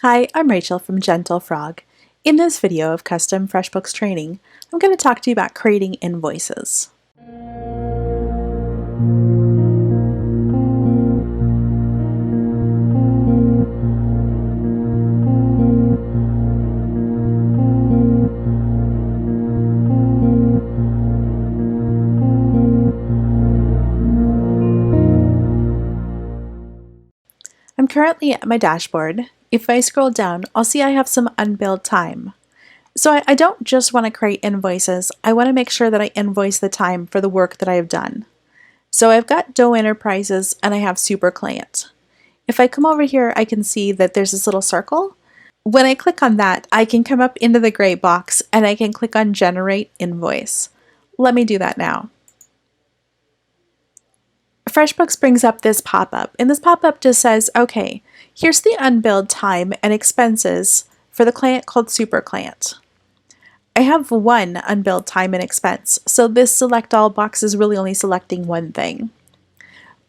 Hi, I'm Rachel from Gentle Frog. In this video of custom Freshbooks training, I'm going to talk to you about creating invoices. I'm currently at my dashboard. If I scroll down, I'll see I have some unbilled time. So I don't just want to create invoices, I want to make sure that I invoice the time for the work that I have done. So I've got Doe Enterprises and I have Super Client. If I come over here, I can see that there's this little circle. When I click on that, I can come up into the gray box and I can click on Generate Invoice. Let me do that now. Freshbooks brings up this pop-up, and this pop-up just says, okay, here's the unbilled time and expenses for the client called Super Client. I have one unbilled time and expense, so this select all box is really only selecting one thing.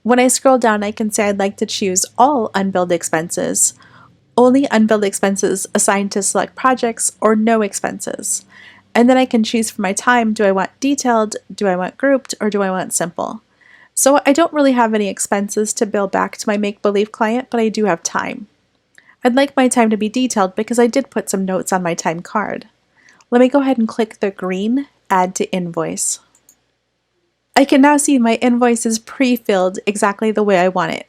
When I scroll down, I can say I'd like to choose all unbilled expenses, only unbilled expenses assigned to select projects, or no expenses. And then I can choose for my time, do I want detailed, do I want grouped, or do I want simple? So I don't really have any expenses to bill back to my make-believe client, but I do have time. I'd like my time to be detailed because I did put some notes on my time card. Let me go ahead and click the green Add to Invoice. I can now see my invoice is pre-filled exactly the way I want it.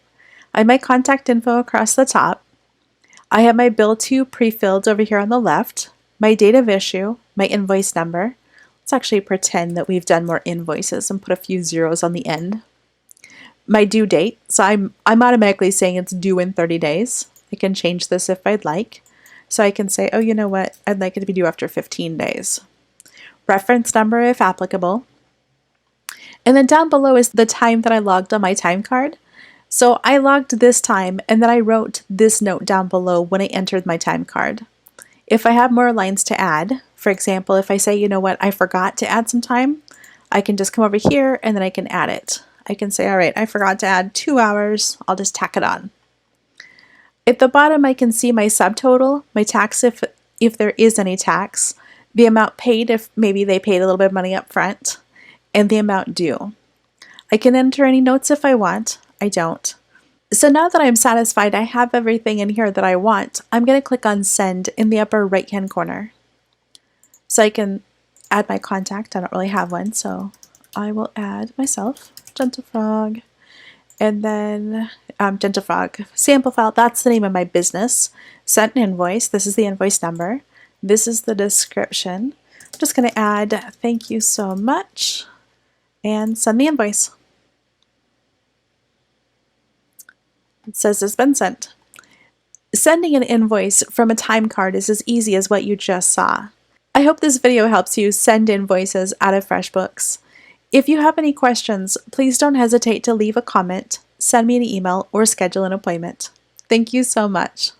I have my contact info across the top. I have my bill to pre-filled over here on the left, my date of issue, my invoice number. Let's actually pretend that we've done more invoices and put a few zeros on the end. My due date, so I'm automatically saying it's due in 30 days. I can change this if I'd like. So I can say, oh, you know what, I'd like it to be due after 15 days. Reference number if applicable. And then down below is the time that I logged on my time card. So I logged this time and then I wrote this note down below when I entered my time card. If I have more lines to add, for example, if I say, you know what, I forgot to add some time, I can just come over here and then I can add it. I can say, all right, I forgot to add 2 hours. I'll just tack it on. At the bottom, I can see my subtotal, my tax if there is any tax, the amount paid if maybe they paid a little bit of money up front, and the amount due. I can enter any notes if I want. I don't. So now that I'm satisfied I have everything in here that I want, I'm going to click on Send in the upper right-hand corner. So I can add my contact. I don't really have one, so I will add myself. Gentle Frog, and then Gentle Frog sample file. That's the name of my business. Sent an invoice. This is the invoice number. This is the description. I'm just going to add thank you so much and send the invoice. It says it's been sent. Sending an invoice from a time card is as easy as what you just saw. I hope this video helps you send invoices out of Freshbooks. If you have any questions, please don't hesitate to leave a comment, send me an email, or schedule an appointment. Thank you so much.